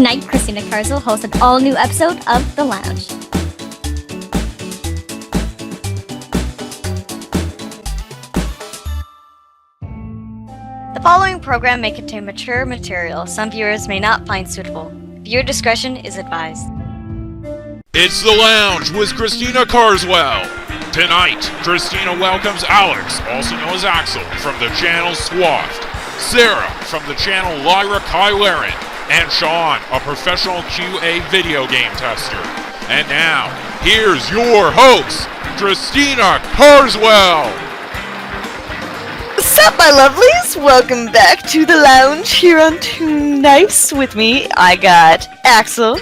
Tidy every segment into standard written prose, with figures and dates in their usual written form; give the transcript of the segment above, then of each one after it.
Tonight, Christina Carswell hosts an all-new episode of The Lounge. The following program may contain mature material some viewers may not find suitable. Viewer discretion is advised. It's The Lounge with Christina Carswell. Tonight, Christina welcomes Alex, also known as Axel, from the channel Swathed, Sarah from the channel Lyra Kylerin, and Sean, a professional QA video game tester. And now, here's your host, Christina Carswell. What's up, my lovelies? Welcome back to the lounge here on TOONDISE. With me, I got Axel.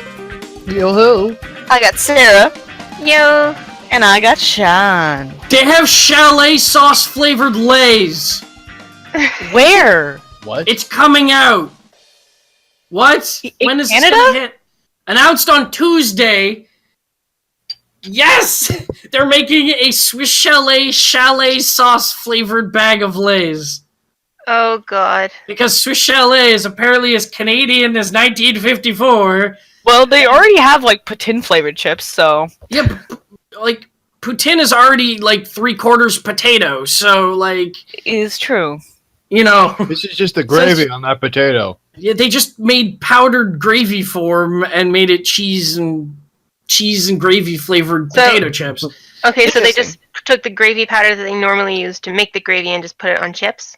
Yo-ho. I got Sarah. Yo! And I got Sean. They have chalet sauce flavored Lays. Where? What? It's coming out. What? When is Canada? this gonna hit? Announced on Tuesday. Yes! They're making a Swiss chalet sauce flavored bag of Lays. Oh god. Because Swiss chalet is apparently as Canadian as 1954. Well, they already have, like, poutine flavored chips, so... Yeah, like, poutine is already, like, 3/4 potato, so, like... It is true. You know... This is just the gravy on that potato. Yeah, they just made powdered gravy form and made it cheese and gravy flavored potato chips. Okay, so they just took the gravy powder that they normally use to make the gravy and just put it on chips?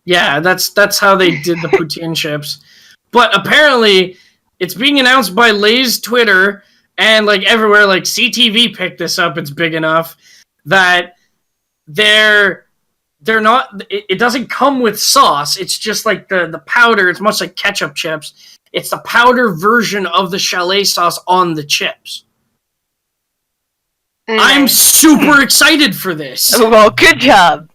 Yeah, that's how they did the poutine chips. But apparently, it's being announced by Lay's Twitter and like everywhere. Like CTV picked this up. It's big enough that they're not. It doesn't come with sauce. It's just like the powder. It's much like ketchup chips. It's the powder version of the chalet sauce on the chips. Nice. I'm super excited for this. Well, good job.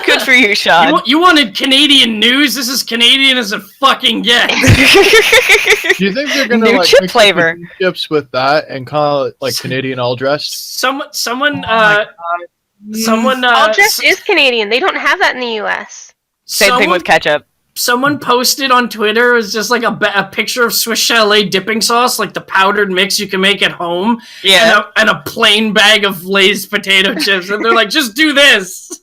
Good for you, Sean. You wanted Canadian news? This is Canadian as a fucking get. Do you think they're gonna New like chip mix flavor. the chips with that and call it like Canadian all dressed? Someone, Oh All dressed is Canadian. They don't have that in the US. Same thing with ketchup. Someone posted on Twitter, it was just like a picture of Swiss chalet dipping sauce, like the powdered mix you can make at home, Yeah. and a plain bag of Lay's potato chips, and they're like, just do this.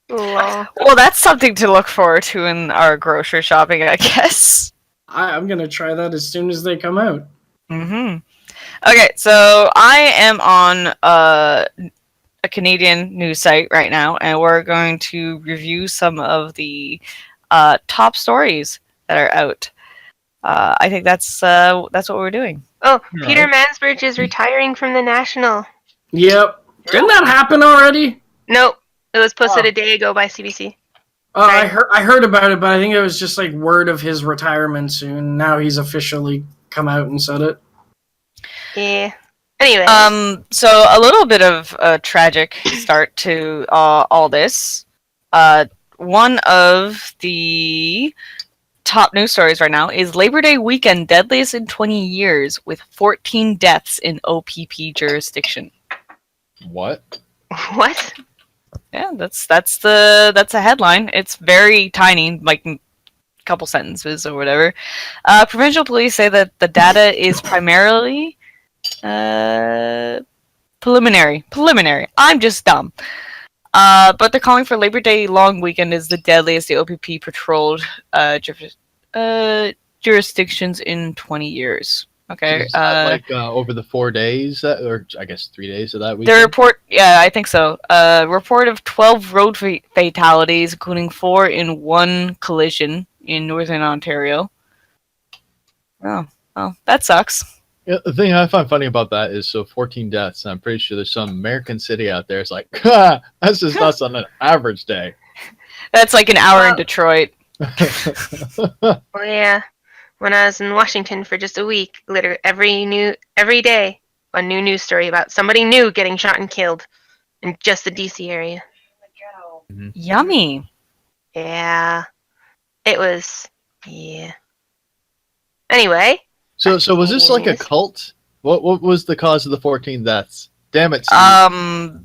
Lol. Well, that's something to look forward to in our grocery shopping, I guess. I'm gonna try that as soon as they come out. Mm-hmm. Okay, so I am on a Canadian news site right now, and we're going to review some of the top stories that are out. I think that's what we're doing. Oh, Peter Mansbridge is retiring from the National. Yep. Didn't that happen already? Nope. It was posted a day ago by CBC. Oh, I heard about it, but I think it was just like word of his retirement soon. Now he's officially come out and said it. Yeah. Anyway. So a little bit of a tragic start to all this. One of the top news stories right now is Labor Day weekend deadliest in 20 years with 14 deaths in OPP jurisdiction. What? What? Yeah, that's a headline. It's very tiny, like a couple sentences or whatever. Provincial police say that the data is primarily preliminary. I'm just dumb. But they're calling for Labor Day long weekend is the deadliest the OPP patrolled jurisdictions in 20 years. Okay. So is that like over the 4 days, or I guess 3 days of that The weekend? report, yeah, I think so. Report of 12 road fatalities, including 4 in one collision in northern Ontario. Oh, well, that sucks. Yeah, the thing I find funny about that is 14 deaths, and I'm pretty sure there's some American city out there. It's like, that's just us on an average day. That's like an hour in Detroit. Oh yeah. When I was in Washington for just a week, literally every day, a new news story about somebody new getting shot and killed in just the DC area. Mm-hmm. Yummy. Yeah. It was, yeah. Anyway. So was this like a cult? What was the cause of the 14 deaths? Damn it, Steve.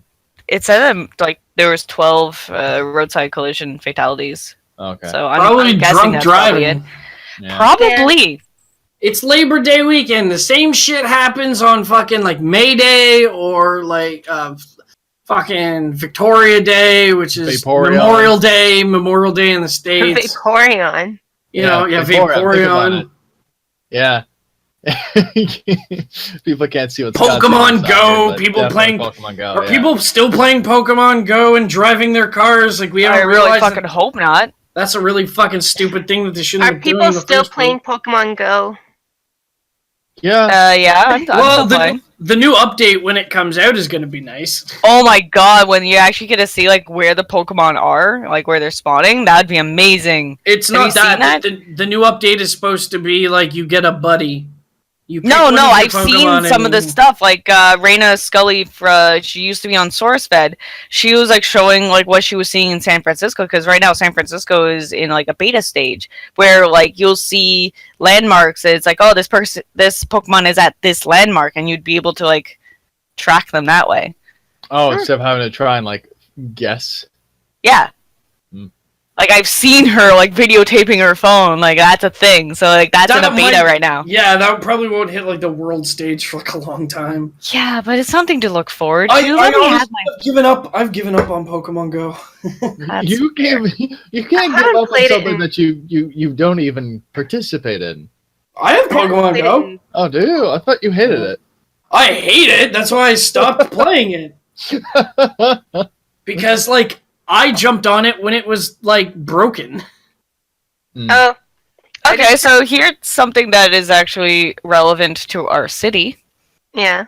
It said like there was 12 roadside collision fatalities. Okay. So Probably I'm guessing drunk that's probably it. driving. Yeah. Probably. It's Labor Day weekend. The same shit happens on fucking like May Day or like fucking Victoria Day, which is Vaporeon. Memorial Day in the States. Vaporeon. You know, Think about Vaporeon. it. Yeah. People can't see what's Pokemon Go. People playing Pokemon Go. Are people still playing Pokemon Go and driving their cars? Like we I haven't really realized fucking hope not. that's a really fucking stupid thing that they shouldn't Are have been doing people in the still first playing place. Pokemon Go? Yeah. Yeah, I'm Well, still playing. the new update when it comes out is going to be nice. Oh my god, when you actually get to see like where the Pokemon are, like where they're spawning, that'd be amazing. It's Have not you seen that. that? The new update is supposed to be like you get a buddy. You pick No, one of your I've seen Pokemon some of the and- stuff. Like Raina Scully, she used to be on SourceFed. She was like showing like what she was seeing in San Francisco, because right now San Francisco is in like a beta stage where like you'll see landmarks. It's like, oh, this Pokemon is at this landmark, and you'd be able to like track them that way. Oh, instead of having to try and like guess. Yeah. Hmm. Like I've seen her like videotaping her phone. Like that's a thing. So like that's in a beta right now. Yeah, that probably won't hit like the world stage for like a long time. Yeah, but it's something to look forward to. I Let me honestly have my have given up. I've given up on Pokemon Go. That's You can't give haven't up on played it something in- that you don't even participate in. I have Pokemon Played it Go. in- Oh, do you? I thought you hated it. I hate it. That's why I stopped playing it. Because like I jumped on it when it was like broken. Oh, Okay, so here's something that is actually relevant to our city. yeah.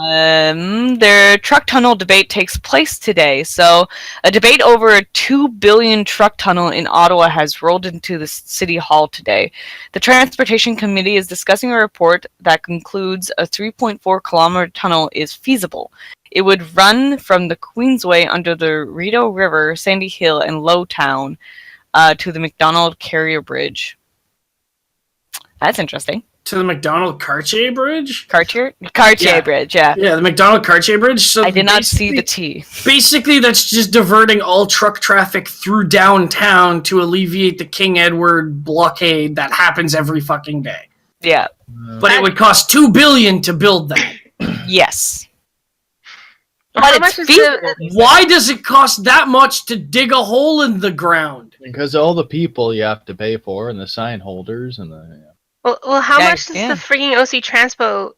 Their truck tunnel debate takes place today. So, a debate over a 2 billion truck tunnel in Ottawa has rolled into the city hall today. The Transportation Committee is discussing a report that concludes a 3.4 kilometer tunnel is feasible. It would run from the Queensway under the Rideau River, Sandy Hill, and Lowtown to the McDonald Carrier Bridge. That's interesting. To the McDonald Cartier Bridge? Cartier Yeah. Bridge, yeah. Yeah, the McDonald Cartier Bridge. So I did not see basically- the T. Basically, that's just diverting all truck traffic through downtown to alleviate the King Edward blockade that happens every fucking day. Yeah. But it would cost $2 billion to build that. Yes. How But much it's is feasible. the? Why does it cost that much to dig a hole in the ground? Because all the people you have to pay for, and the sign holders, and the Well, how Yeah, much does yeah. the freaking OC Transpo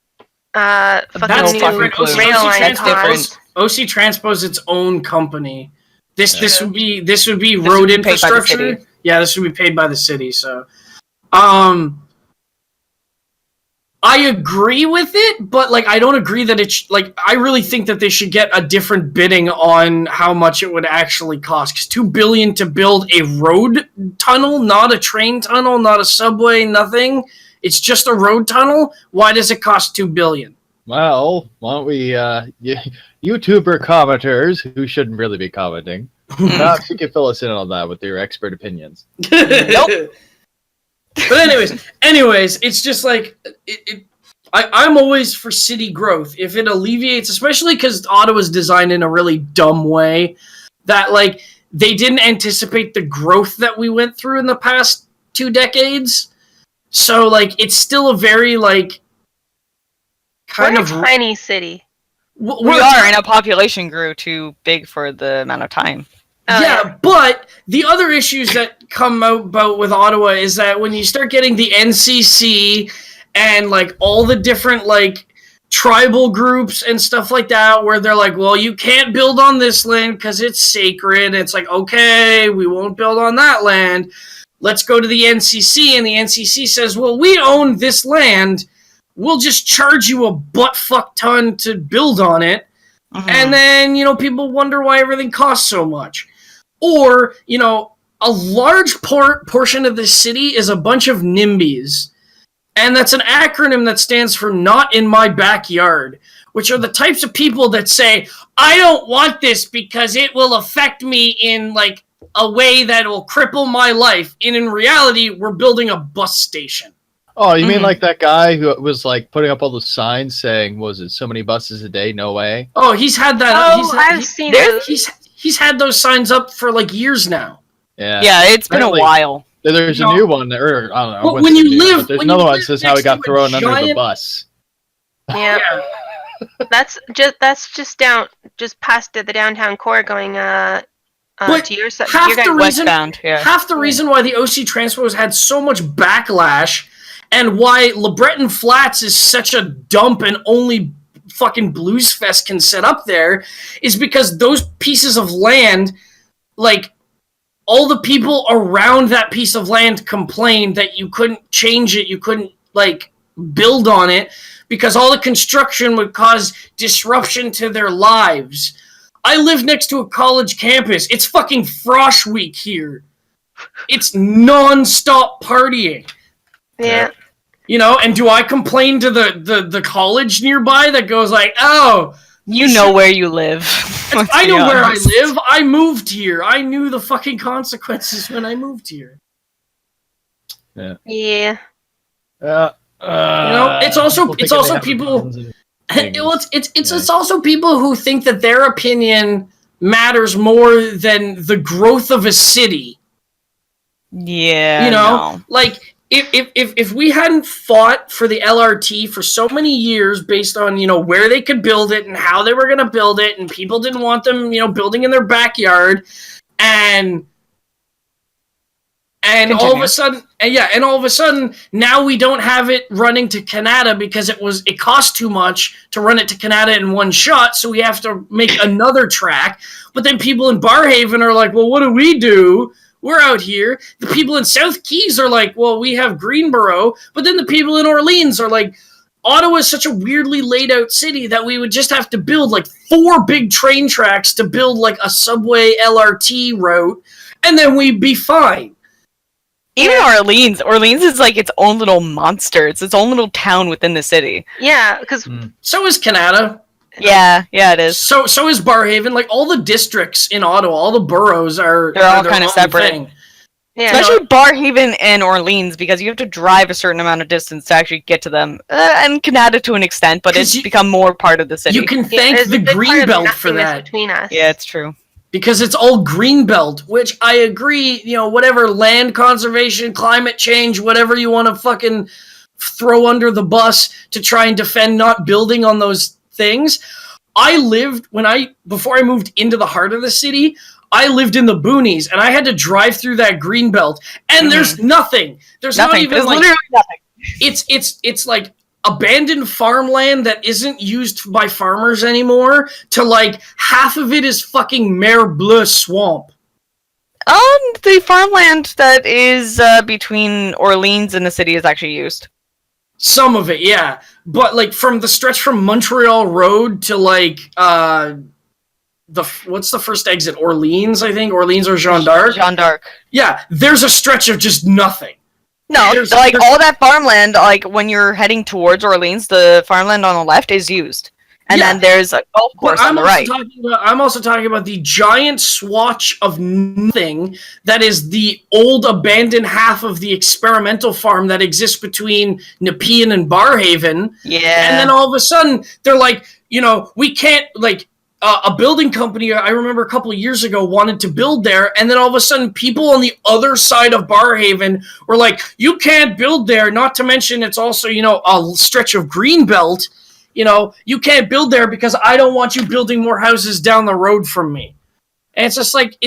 That's No fucking fucking new clue. rail line That's different. cost? OC Transpo's its own company. This would be road would be paid by the infrastructure. city. Yeah, this would be paid by the city. So, I agree with it, but like I don't agree that it like I really think that they should get a different bidding on how much it would actually cost. Because $2 billion to build a road tunnel, not a train tunnel, not a subway, nothing. It's just a road tunnel. Why does it cost $2 billion? well, why don't we, YouTuber commenters who shouldn't really be commenting, perhaps you could fill us in on that with your expert opinions. Nope. But anyways, it's just like I'm always for city growth. If it alleviates, especially because Ottawa's designed in a really dumb way, that like they didn't anticipate the growth that we went through in the past 2 decades. So like it's still a very like kind We're of a tiny city. We are, and our population grew too big for the amount of time. Oh, yeah, but the other issues that come about with Ottawa is that when you start getting the NCC and like all the different like tribal groups and stuff like that, where they're like, well, you can't build on this land because it's sacred. It's like, okay, we won't build on that land. Let's go to the NCC, and the NCC says, well, we own this land. We'll just charge you a butt-fuck ton to build on it. And then, people wonder why everything costs so much. Or, a large portion of the city is a bunch of NIMBYs. And that's an acronym that stands for Not in My Backyard, which are the types of people that say, I don't want this because it will affect me in, like, a way that will cripple my life. And in reality, we're building a bus station. Oh, you mean like that guy who was like putting up all the signs saying, was it so many buses a day? No way. Oh, he's had that. I've seen those. He's had those signs up for like years now. Yeah. Yeah, it's been a Apparently- while. There's a new one, or I don't know. But what's when the you new- live- but there's when another you one that live says how he next got to a thrown under the giant- bus. Yeah, that's just past the downtown core, going But to your side. half Your guys' the reason- Westbound, yeah. Half the reason why the OC Transpose had so much backlash and why LeBreton Flats is such a dump and only fucking Blues Fest can set up there is because those pieces of land, like, all the people around that piece of land complained that you couldn't change it, you couldn't, like, build on it, because all the construction would cause disruption to their lives. I live next to a college campus. It's fucking Frosh Week here. It's non-stop partying. Yeah. You know, and do I complain to the college nearby that goes like, oh, You know where you live. I know where I live. I moved here. I knew the fucking consequences when I moved here. Yeah. You know, it's also people. Well, it's also people who think that their opinion matters more than the growth of a city. Yeah. You know, like if we hadn't fought for the LRT for so many years based on, you know, where they could build it and how they were going to build it, and people didn't want them, you know, building in their backyard, and all of a sudden now we don't have it running to Canada because it cost too much to run it to Canada in one shot, so we have to make another track. But then people in Barrhaven are like, well, what do we do? We're out here. The people in South Keys are like, well, we have Greenboro. But then the people in Orleans are like, Ottawa is such a weirdly laid out city that we would just have to build like 4 big train tracks to build like a subway LRT route, and then we'd be fine. Even Orleans is like its own little monster. It's its own little town within the city. Yeah, because So is Canada. Yeah, it is. So is Barrhaven. Like, all the districts in Ottawa, all the boroughs are... They're all their kind of own separate. thing. yeah, Especially Barrhaven and Orleans, because you have to drive a certain amount of distance to actually get to them. And Canada to an extent, but 'Cause it's become more part of the city. You can thank there's the a big part of Greenbelt for nothingness that. between us. Yeah, it's true. Because it's all Greenbelt, which I agree, you know, whatever land conservation, climate change, whatever you want to fucking throw under the bus to try and defend not building on those things. Before I moved into the heart of the city, I lived in the boonies, and I had to drive through that Greenbelt, and there's nothing. There's not even There's like, literally nothing. it's like abandoned farmland that isn't used by farmers anymore, to like half of it is fucking Mer Bleu swamp. The farmland that is between Orleans and the city is actually used. Some of it, yeah. But like from the stretch from Montreal Road to like what's the first exit? Orleans, I think. Orleans or Jeanne d'Arc. Jeanne d'Arc. Yeah, there's a stretch of just nothing. No, There's- like there's- all that farmland, like when you're heading towards Orleans, the farmland on the left is used. And Yeah. then there's a golf course on the right. I'm also talking about the giant swatch of nothing that is the old abandoned half of the experimental farm that exists between Nepean and Barrhaven. Yeah. And then all of a sudden, they're like, you know, we can't, like, a building company, I remember a couple of years ago, wanted to build there, and then all of a sudden, people on the other side of Barrhaven were like, you can't build there, not to mention it's also, you know, a stretch of Greenbelt. You know, you can't build there because I don't want you building more houses down the road from me. And it's just like,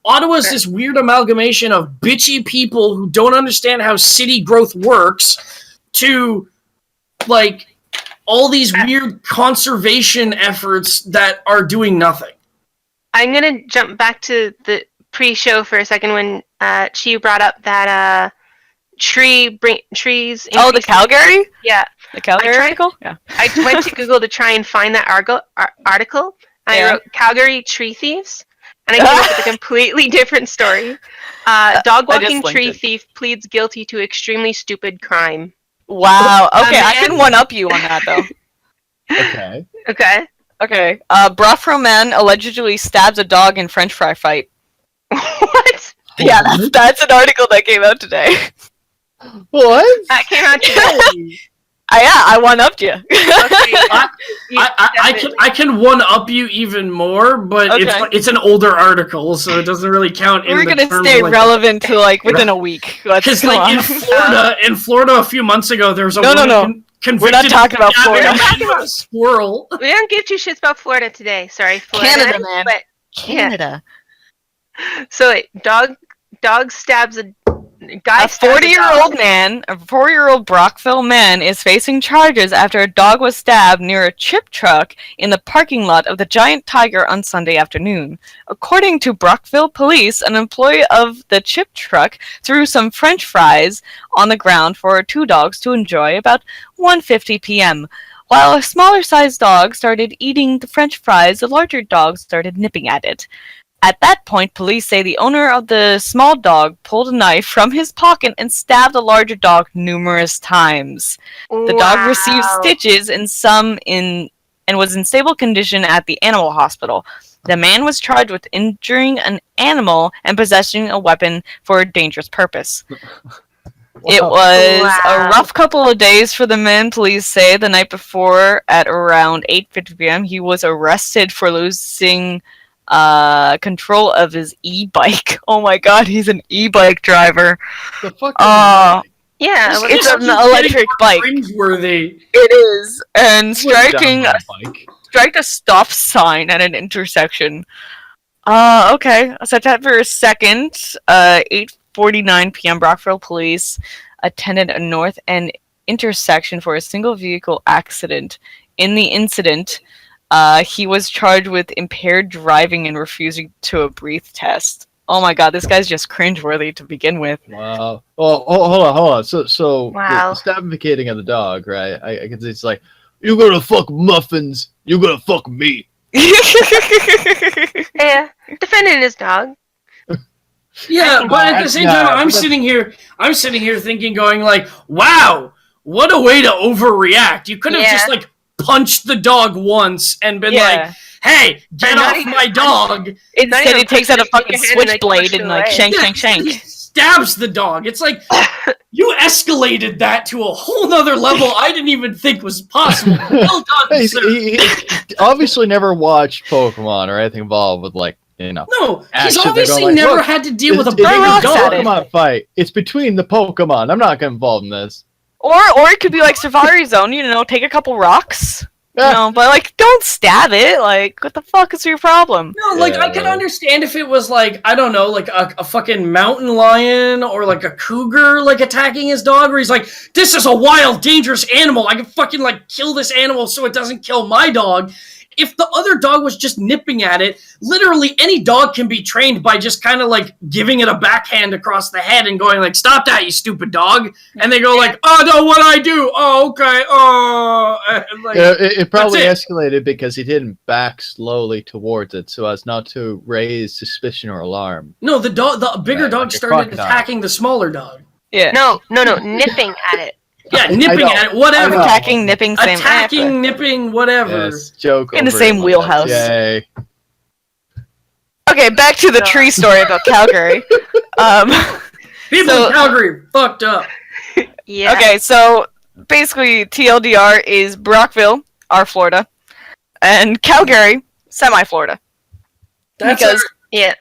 Ottawa's this weird amalgamation of bitchy people who don't understand how city growth works to, like, all these weird conservation efforts that are doing nothing. I'm gonna jump back to the pre-show for a second when Chi brought up that trees. Oh, the increasing- Calgary? Yeah, The Calgary tried- article? Yeah. I went to Google to try and find that article, and Yeah. I wrote Calgary tree thieves, and I came up with a completely different story. Dog walking linked tree it. thief pleads guilty to extremely stupid crime. Wow. Okay, I man- can one-up you on that, though. Okay. Okay. Okay. Bruffro man allegedly stabs a dog in French fry fight. What? Yeah, that's an article that came out today. What? That came out today. I one-upped you. I can one up you even more, but Okay. it's an older article, so it doesn't really count. We're in the gonna terms stay of, like, relevant to like within a week. Because like in Florida a few months ago, there was a woman convicted. We're not talking about stabbing Florida. a man with a squirrel. We don't give two shits about Florida today. Sorry, Florida. Canada, man. But Canada. so wait, dog stabs a guy. A 40-year-old Brockville man is facing charges after a dog was stabbed near a chip truck in the parking lot of the Giant Tiger on Sunday afternoon. According to Brockville police, an employee of the chip truck threw some French fries on the ground for two dogs to enjoy about 1:50 p.m. While a smaller-sized dog started eating the French fries, the larger dog started nipping at it. At that point, police say the owner of the small dog pulled a knife from his pocket and stabbed the larger dog numerous times. The dog received stitches and was in stable condition at the animal hospital. The man was charged with injuring an animal and possessing a weapon for a dangerous purpose. It was a rough couple of days for the man, police say. The night before, at around 8:50 p.m., he was arrested for losing control of his e-bike. Oh my god, he's an e-bike driver. The fuck? Yeah, It's an electric bike. Cringeworthy. It is, and striking Down my bike. a stop sign at an intersection. Okay. September 2nd, 8:49 p.m. Brockville police attended a north end intersection for a single vehicle accident. In the incident, he was charged with impaired driving and refusing to a breath test. Oh my god, this guy's just cringeworthy to begin with. Wow. Oh, hold on. So Wow. the stabbificating of the dog, right? I can see it's like, you're gonna fuck muffins, you're gonna fuck me. Yeah, defending his dog. Yeah, but at the same time, I'm sitting here thinking, going like, wow, what a way to overreact. You could have just like punched the dog once and been like, hey, get off my dog. Instead, he takes out a fucking switchblade and like shank. He stabs the dog. It's like, you escalated that to a whole nother level I didn't even think was possible. Well done, sir. He obviously never watched Pokemon or anything involved with, like, you know. No, he's action. obviously Like, never look, had to deal with a it's bigger a dog. Pokemon fight. It's between the Pokemon. I'm not getting involved in this. Or it could be like Safari Zone, take a couple rocks. But like, don't stab it. Like, what the fuck is your problem? No, like, I could understand if it was like, I don't know, like a fucking mountain lion or like a cougar, like, attacking his dog, where he's like, this is a wild, dangerous animal. I can fucking, like, kill this animal so it doesn't kill my dog. If the other dog was just nipping at it, literally any dog can be trained by just kind of like giving it a backhand across the head and going like, stop that, you stupid dog. And they go like, oh no, what'd I do? Oh, okay. Oh, and like, it probably escalated because he didn't back slowly towards it so as not to raise suspicion or alarm. No, the bigger dog like a started crocodile. attacking the smaller dog. Yeah. No, nipping at it. Yeah, nipping at it, whatever. Attacking, nipping, same. Attacking, nipping, whatever. Yes, joke In the over same it. wheelhouse. Yay. Okay, back to the tree story about Calgary. People in Calgary fucked up. Yeah. Okay, so basically TLDR is Brockville, our Florida, and Calgary, semi-Florida. That's Because- Yeah.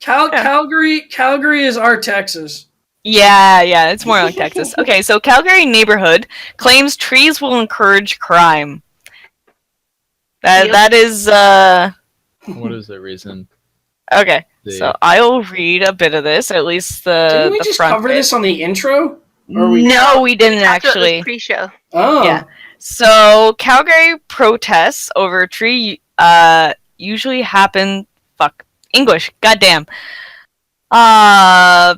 Calgary is our Texas. Yeah, it's more like Texas. Okay, so Calgary neighborhood claims trees will encourage crime. That is What is the reason? okay. So I'll read a bit of this, at least Didn't we the just front cover bit. this on the intro? Or No, we didn't After it was actually. pre-show. Oh. Yeah. So Calgary protests over tree usually happen. Fuck English. Goddamn.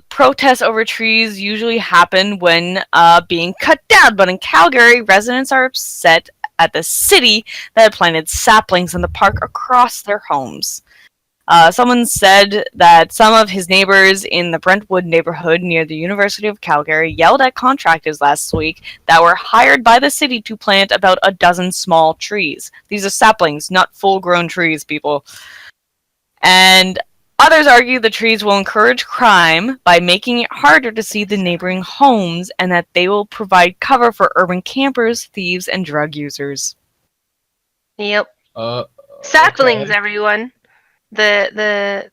Protests over trees usually happen when being cut down, but in Calgary, residents are upset at the city that had planted saplings in the park across their homes. Someone said that some of his neighbors in the Brentwood neighborhood near the University of Calgary yelled at contractors last week that were hired by the city to plant about a dozen small trees. These are saplings, not full-grown trees, people. And Others argue the trees will encourage crime by making it harder to see the neighboring homes, and that they will provide cover for urban campers, thieves, and drug users. Yep. Uh, Saplings, okay. everyone. The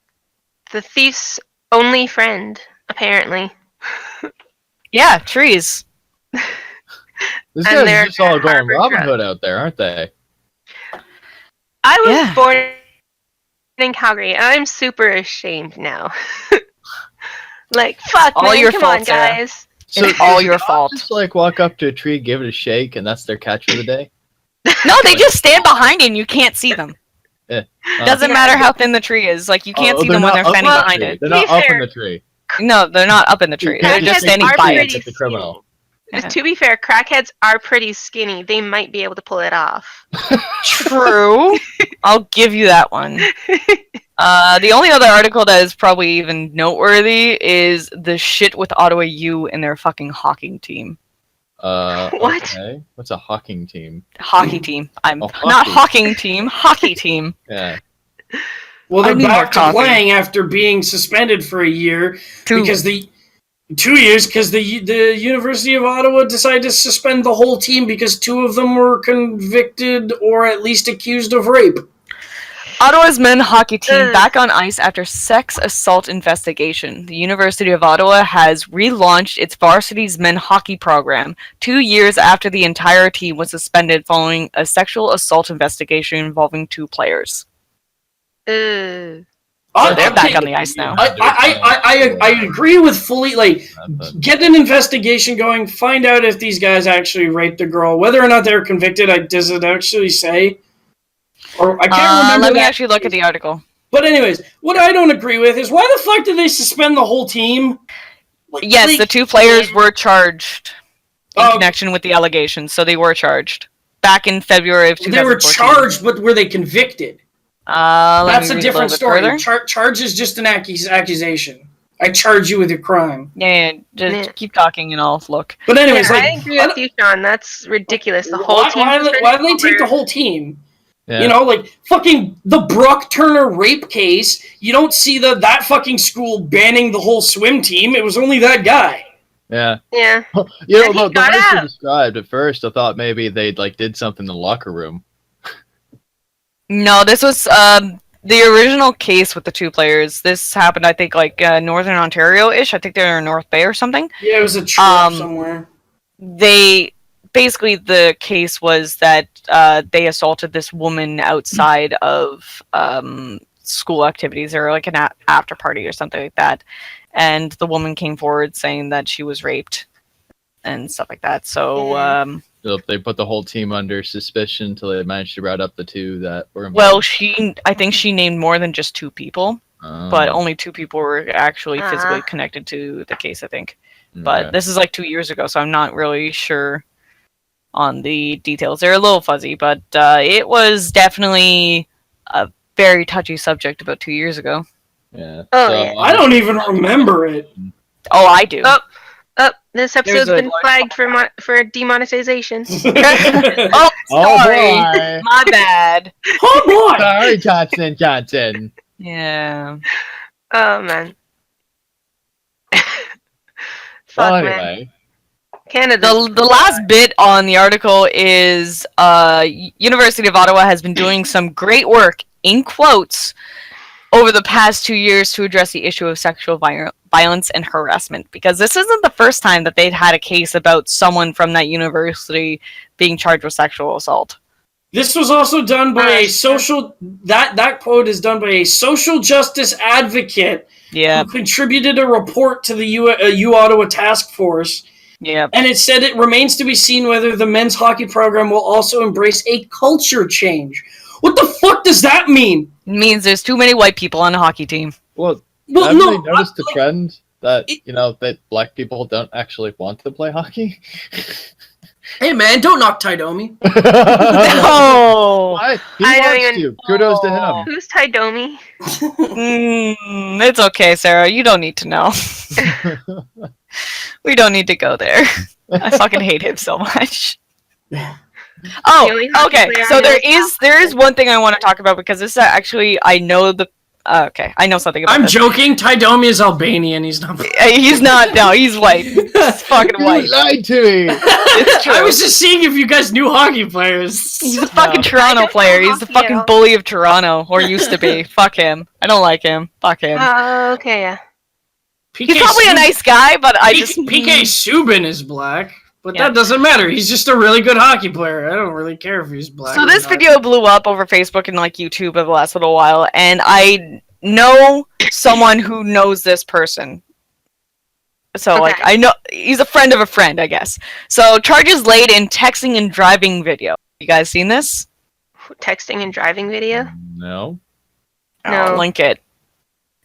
thief's only friend, apparently. Yeah, trees. These And guys they're are just all going Harvard Robin drug. Hood out there, aren't they? I was Yeah. born in Calgary, and I'm super ashamed now. Like, fuck, all man, your come fault, on, Sarah. guys. It's all your fault. Just like walk up to a tree, give it a shake, and that's their catch for the day. No, they just stand behind you and you can't see them. Doesn't Yeah. matter how thin the tree is. Like, you can't see them when they're standing up behind the it. tree. They're To not be up in fair- the tree. No, they're not up in the tree. They're just Crackheads standing are by pretty it. It's the skinny. criminal. Yeah. To be fair, crackheads are pretty skinny. They might be able to pull it off. True. I'll give you that one. The only other article that is probably even noteworthy is the shit with Ottawa U and their fucking hawking team. What? Okay. What's a hawking team? Hockey team. I'm Oh, not hockey. hawking team. Hockey team. Yeah. Well, I they're need more back to coffee. playing after being suspended for a year because the 2 years because the University of Ottawa decided to suspend the whole team because 2 of them were convicted or at least accused of rape. Ottawa's men hockey team Ugh. back on ice after sex assault investigation. The University of Ottawa has relaunched its varsity's men hockey program 2 years after the entire team was suspended following a sexual assault investigation involving 2 players. Ugh. So they're back on the ice now. I agree with fully, like, get an investigation going, find out if these guys actually raped the girl. Whether or not they're convicted, does it actually say? Or I can't remember. Let me that. actually look at the article. But anyways, what I don't agree with is why the fuck did they suspend the whole team? Like, Yes, like- the 2 players were charged in Oh. connection with the allegations, so they were charged back in February of 2014. They were charged, but were they convicted? Let That's me a read different little story. bit further. Charge is just an accusation. I charge you with your crime. Yeah, just Yeah. keep talking and I'll look. But anyways, Yeah, like, I agree with you, Sean. That's ridiculous. The whole why, team. why do they take the whole team? Yeah. You know, like fucking the Brock Turner rape case. You don't see that fucking school banning the whole swim team. It was only that guy. Yeah. Yeah. You know, And he the got way you out. described at first, I thought maybe they'd like did something in the locker room. No, this was the original case with the 2 players. This happened, I think, like Northern Ontario-ish. I think they're in North Bay or something. Yeah, it was a trip somewhere. They basically, the case was that they assaulted this woman outside of school activities or like an after party or something like that, and the woman came forward saying that she was raped and stuff like that. So So they put the whole team under suspicion until they managed to round up the 2 that were involved. well, I think she named more than just 2 people, but only 2 people were actually physically connected to the case, I think. But this is like 2 years ago, so I'm not really sure on the details. They're a little fuzzy, but it was definitely a very touchy subject about 2 years ago. Yeah. Oh, So, yeah. I don't even remember it. Oh, I do. Oh, this episode's There's a- been flagged for demonetization. Oh, Oh sorry. boy! My bad. Oh boy! Sorry, Johnson. Yeah. Oh man. Fuck Well, man. anyway, Canada. The last bit on the article is University of Ottawa has been doing some great work, in quotes, over the past 2 years to address the issue of sexual violence and harassment, because this isn't the first time that they'd had a case about someone from that university being charged with sexual assault. This was also done by a social. That quote is done by a social justice advocate Yeah, who contributed a report to the U Ottawa task force, yeah. and it said it remains to be seen whether the men's hockey program will also embrace a culture change. What the fuck does that mean? It means there's too many white people on the hockey team. well, Well, haven't no, they noticed the like, trend that that black people don't actually want to play hockey? hey man, don't knock Domi. No, Why? He I don't wants even- to. Kudos to him. Who's Domi? It's okay, Sarah. You don't need to know. We don't need to go there. I fucking hate him so much. Oh, The only hockey okay. player So I know there is one thing I want to talk about, because this is actually, I know Okay, I know something about I'm this. joking. Domi is Albanian. He's not. He's not. No, he's white. He's fucking You white. lied to me. It's true. I was just seeing if you guys knew hockey players. He's a fucking I Toronto don't player. know He's the hockey fucking at all. bully of Toronto, or used to be. Fuck him. I don't like him. Fuck him. Okay, yeah. PK He's probably a nice guy, but I just PK Subban is black, but Yeah. that doesn't matter. He's just a really good hockey player. I don't really care if he's black. So or this not. video blew up over Facebook and like YouTube over the last little while, and I know someone who knows this person. So like Okay. I know he's a friend of a friend, I guess. So charges laid in texting and driving video. You guys seen this? Texting and driving video. No. I'll No. link it.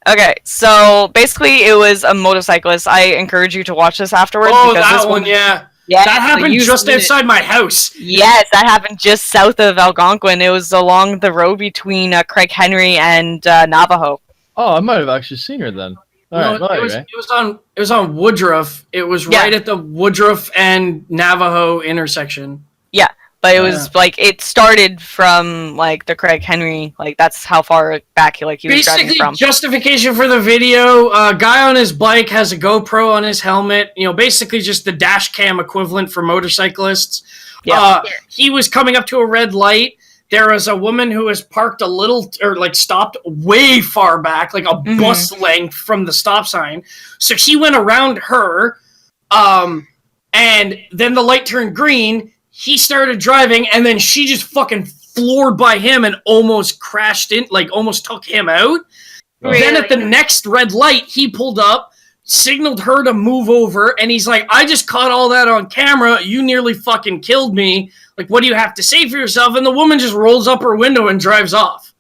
Okay, so basically it was a motorcyclist. I encourage you to watch this afterwards Oh, because this that one, yeah. Yeah, That happened you just seen it. outside my house. Yes, that happened just south of Algonquin. It was along the road between Craig Henry and Navajo. Oh, I might have actually seen her then. All right. No, Well, it was anyway. it was on Woodruff. It was Yeah. right at the Woodruff and Navajo intersection. But it was like it started from like the Craig Henry, like that's how far back he was driving Basically, from. justification for the video: guy on his bike has a GoPro on his helmet. You know, basically just the dash cam equivalent for motorcyclists. Yeah. He was coming up to a red light. There was a woman who was parked a little, or like stopped way far back, like a bus length from the stop sign. So he went around her, and then the light turned green. He started driving, and then she just fucking floored by him and almost crashed in, like almost took him out. Really? Then at the next red light, he pulled up, signaled her to move over, and he's like, I just caught all that on camera. You nearly fucking killed me. Like, what do you have to say for yourself? And the woman just rolls up her window and drives off.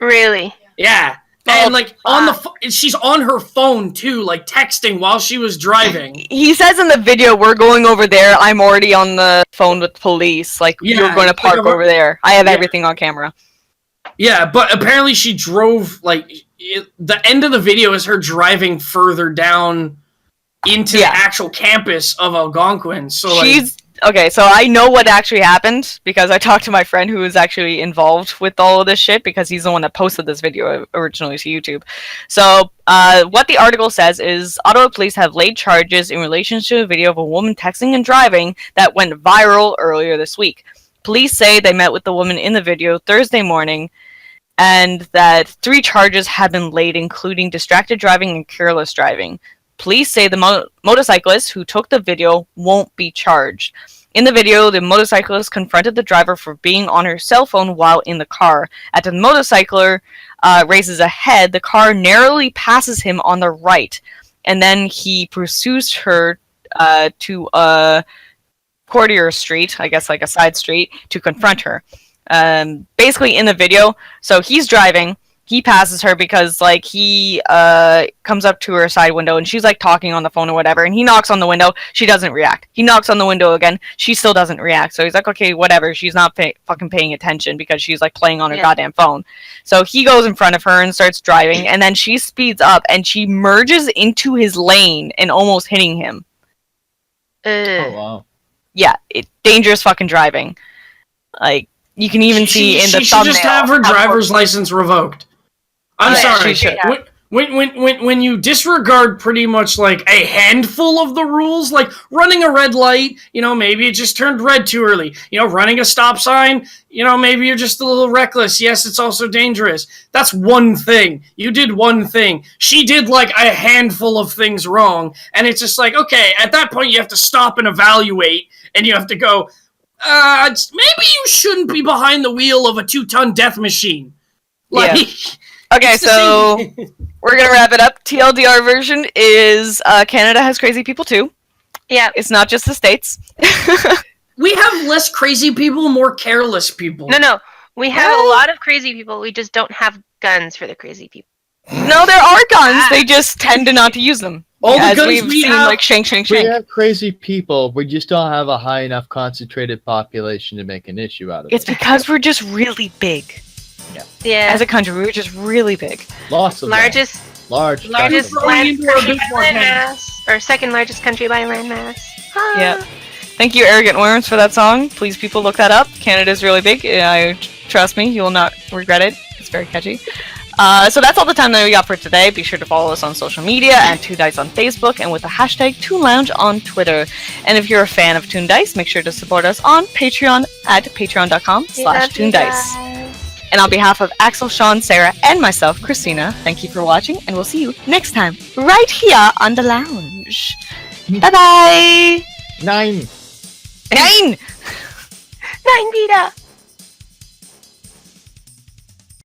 Really? Yeah. And like on the she's on her phone too, like texting while she was driving. He says in the video, "We're going over there. I'm already on the phone with police. Like Yeah, you're going to it's like park a- over there. I have Yeah. everything on camera." Yeah, but apparently she drove like the end of the video is her driving further down into Yeah. the actual campus of Algonquin. So like, She's okay. So I know what actually happened because I talked to my friend who was actually involved with all of this shit because he's the one that posted this video originally to YouTube. So what the article says is Ottawa police have laid charges in relation to a video of a woman texting and driving that went viral earlier this week. Police say they met with the woman in the video Thursday morning and that 3 charges have been laid, including distracted driving and careless driving. Police say the motorcyclist who took the video won't be charged. In the video, the motorcyclist confronted the driver for being on her cell phone while in the car. As the motorcycler races ahead, the car narrowly passes him on the right, and then he pursues her to a courtier street, I guess like a side street, to confront her. Basically in the video, so he's driving, he passes her because like he comes up to her side window and she's like talking on the phone or whatever, and he knocks on the window, she doesn't react. He knocks on the window again, she still doesn't react. So he's like, okay, whatever, she's not fucking paying attention because she's like playing on her goddamn phone. So he goes in front of her and starts driving, and then she speeds up and she merges into his lane and almost hitting him. Oh wow. Yeah, dangerous fucking driving. Like you can even see in the she should thumbnail. just have her how driver's license revoked. I'm Yeah, sorry. she should. When you disregard pretty much like a handful of the rules, like running a red light, you know, maybe it just turned red too early. You know, running a stop sign, you know, maybe you're just a little reckless. Yes, it's also dangerous. That's one thing. You did one thing. She did like a handful of things wrong, and it's just like, okay, at that point you have to stop and evaluate, and you have to go, maybe you shouldn't be behind the wheel of a 2-ton death machine. Like, Okay, it's the so same- we're gonna wrap it up. TLDR version is Canada has crazy people too. Yeah. It's not just the States. we have less crazy people, more careless people. No. We have Well- a lot of crazy people. We just don't have guns for the crazy people. No, there are guns. They just tend to not to use them. All the As guns we've we seen, have- like shank. We have crazy people. We just don't have a high enough concentrated population to make an issue out of It's it. because we're just really big. Yeah. As a country, we're just really big. Lots of them. largest large. largest Throwing land into a country big by forehead. land mass, or second largest country by land mass. Ah. Yeah. Thank you, Arrogant Worms, for that song. Please, people, look that up. Canada's really big. Trust me, you will not regret it. It's very catchy. So that's all the time that we got for today. Be sure to follow us on social media and TOONDISE on Facebook and with the hashtag ToonLounge on Twitter. And if you're a fan of TOONDISE, make sure to support us on Patreon at patreon.com/ToonDice. And on behalf of Axel, Sean, Sarah, and myself, Christina, thank you for watching, and we'll see you next time, right here on the lounge. Bye-bye! 9. 9! 9 Vita!